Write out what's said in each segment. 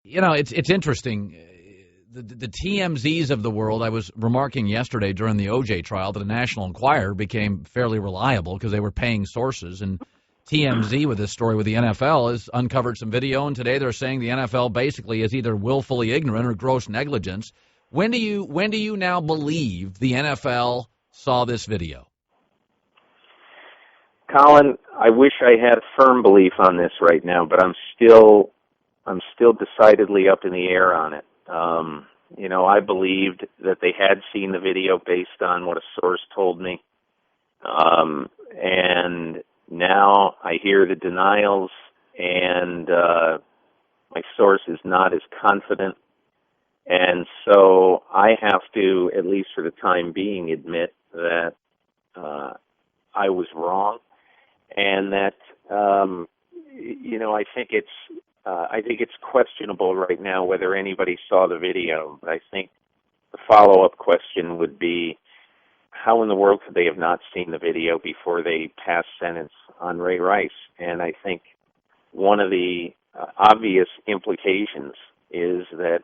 It's interesting. The TMZs of the world, I was remarking yesterday during the OJ trial that the National Enquirer became fairly reliable because they were paying sources. And TMZ with this story with the NFL has uncovered some video, and today they're saying the NFL basically is either willfully ignorant or gross negligence. When do you now believe the NFL saw this video? Colin, I wish I had a firm belief on this right now, but I'm still decidedly up in the air on it. I believed that they had seen the video based on what a source told me. And now I hear the denials, and my source is not as confident. And so I have to, at least for the time being, admit that I was wrong, and that I think it's questionable right now whether anybody saw the video. But I think the follow-up question would be, how in the world could they have not seen the video before they passed sentence on Ray Rice? And I think one of the obvious implications is that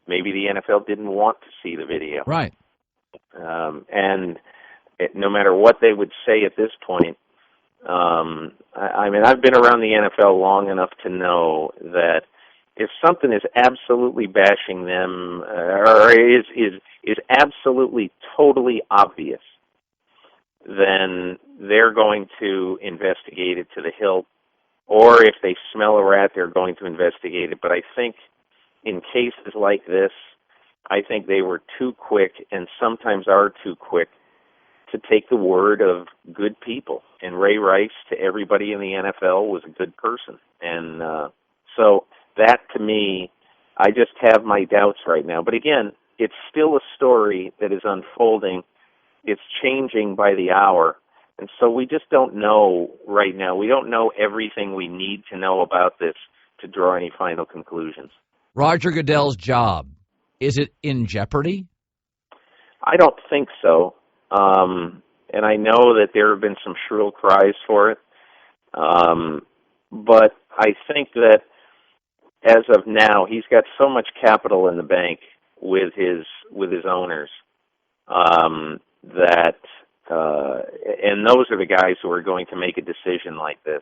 maybe the NFL didn't want to see the video. Right. No matter what they would say at this point, I've been around the NFL long enough to know that if something is absolutely bashing them or is absolutely totally obvious, then they're going to investigate it to the hilt. Or if they smell a rat, they're going to investigate it. But I think in cases like this, I think they were too quick, and sometimes are too quick, to take the word of good people. And Ray Rice, to everybody in the NFL, was a good person. And so that, to me, I just have my doubts right now. But again, it's still a story that is unfolding. It's changing by the hour. And so we just don't know right now. We don't know everything we need to know about this to draw any final conclusions. Roger Goodell's job, is it in jeopardy? I don't think so. And I know that there have been some shrill cries for it. But I think that as of now, he's got so much capital in the bank with his owners that and those are the guys who are going to make a decision like this.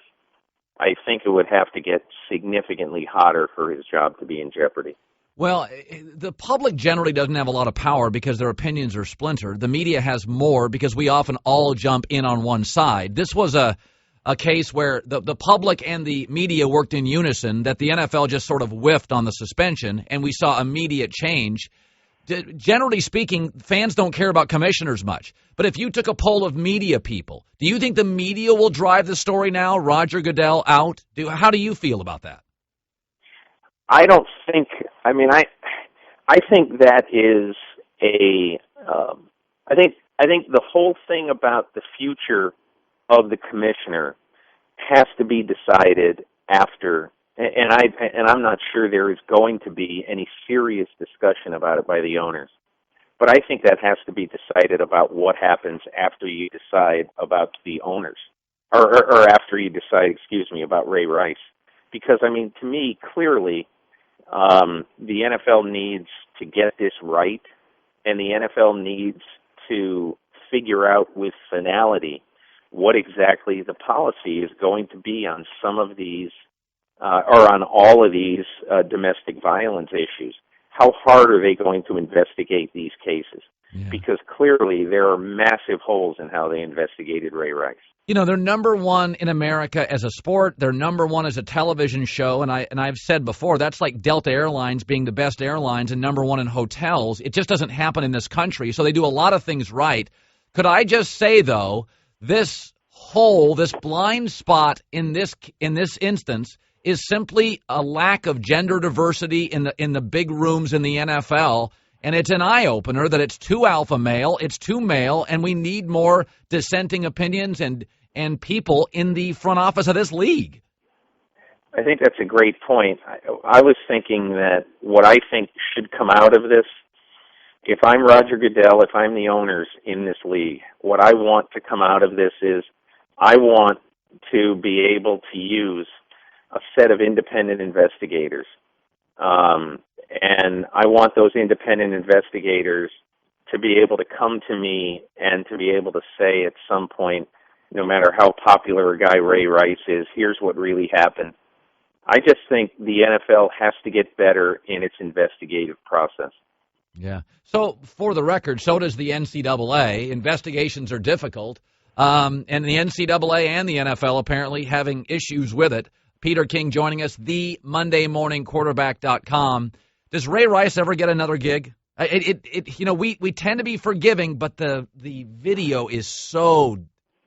I think it would have to get significantly hotter for his job to be in jeopardy. Well, the public generally doesn't have a lot of power because their opinions are splintered. The media has more because we often all jump in on one side. This was a case where the public and the media worked in unison, that the NFL just sort of whiffed on the suspension, and we saw immediate change. Generally speaking, fans don't care about commissioners much. But if you took a poll of media people, do you think the media will drive the story now, Roger Goodell out? How do you feel about that? I don't think. I think that is I think the whole thing about the future of the commissioner has to be decided after. And I'm not sure there is going to be any serious discussion about it by the owners. But I think that has to be decided about what happens after you decide about the owners, or after you decide, about Ray Rice. Because, to me, clearly, the NFL needs to get this right, and the NFL needs to figure out with finality what exactly the policy is going to be on some of these or on all of these domestic violence issues. How hard are they going to investigate these cases? Yeah. Because clearly there are massive holes in how they investigated Ray Rice. They're number one in America as a sport. They're number one as a television show. And I've said before, that's like Delta Airlines being the best airlines and number one in hotels. It just doesn't happen in this country. So they do a lot of things right. Could I just say, though, this hole, this blind spot in this instance is simply a lack of gender diversity in the big rooms in the NFL. And it's an eye-opener that it's too alpha male, it's too male, and we need more dissenting opinions and people in the front office of this league. I think that's a great point. I was thinking that what I think should come out of this, if I'm Roger Goodell, if I'm the owners in this league, what I want to come out of this is I want to be able to use a set of independent investigators And I want those independent investigators to be able to come to me and to be able to say at some point, no matter how popular a guy Ray Rice is, here's what really happened. I just think the NFL has to get better in its investigative process. Yeah. So, for the record, so does the NCAA. Investigations are difficult, and the NCAA and the NFL apparently having issues with it. Peter King joining us, the MondayMorningQuarterback.com. Does Ray Rice ever get another gig? We tend to be forgiving, but the video is so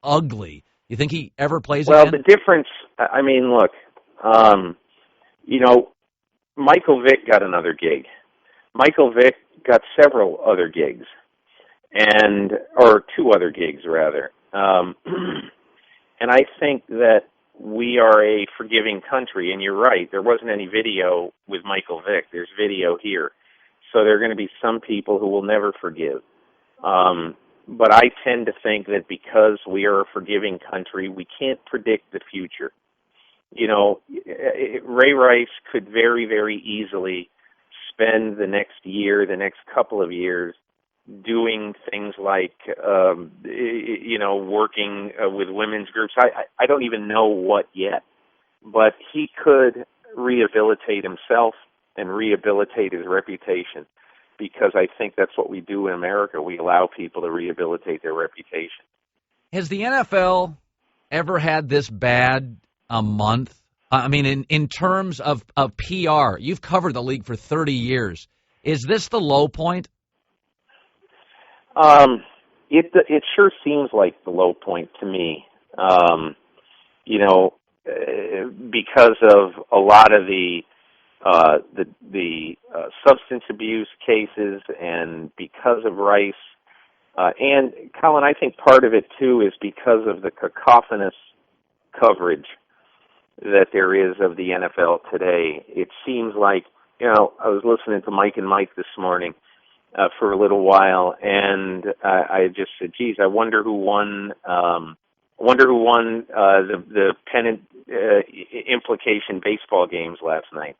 ugly. You think he ever plays again? Well, the difference, I mean, look, Michael Vick got another gig. Michael Vick got several other gigs, or two other gigs, rather. And I think that we are a forgiving country, and you're right, there wasn't any video with Michael Vick. There's video here. So there are going to be some people who will never forgive. But I tend to think that because we are a forgiving country, we can't predict the future. Ray Rice could very, very easily spend the next year, the next couple of years, doing things like, working with women's groups. I don't even know what yet, but he could rehabilitate himself and rehabilitate his reputation, because I think that's what we do in America. We allow people to rehabilitate their reputation. Has the NFL ever had this bad a month? I mean, in terms of PR, you've covered the league for 30 years. Is this the low point? It sure seems like the low point to me. Because of a lot of the substance abuse cases, and because of Rice, and Colin, I think part of it too is because of the cacophonous coverage that there is of the NFL today. It seems like, I was listening to Mike and Mike this morning for a little while, and I just said, "Geez, I wonder who won. The pennant implication baseball games last night."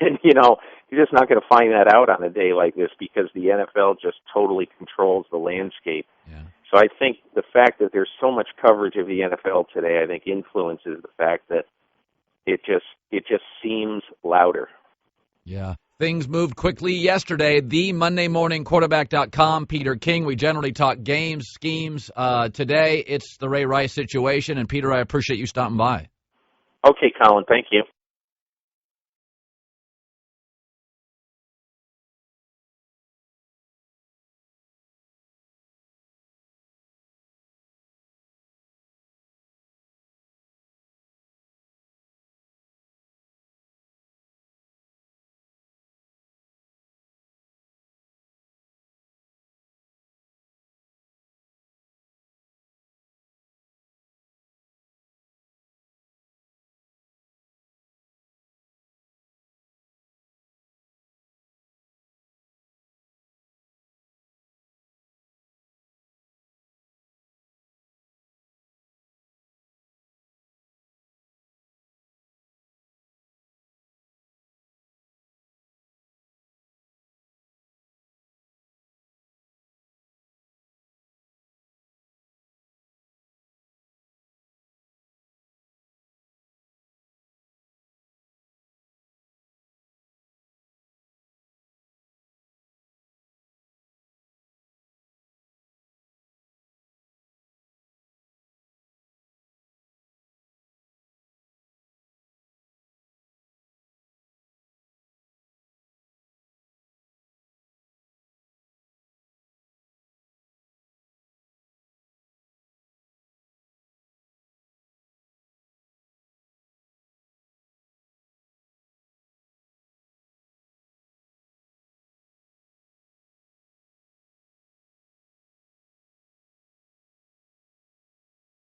And you're just not going to find that out on a day like this, because the NFL just totally controls the landscape. Yeah. So I think the fact that there's so much coverage of the NFL today, I think influences the fact that it just seems louder. Yeah. Things moved quickly yesterday. The MondayMorningQuarterback.com, Peter King. We generally talk games, schemes. Today, it's the Ray Rice situation. And, Peter, I appreciate you stopping by. Okay, Colin. Thank you.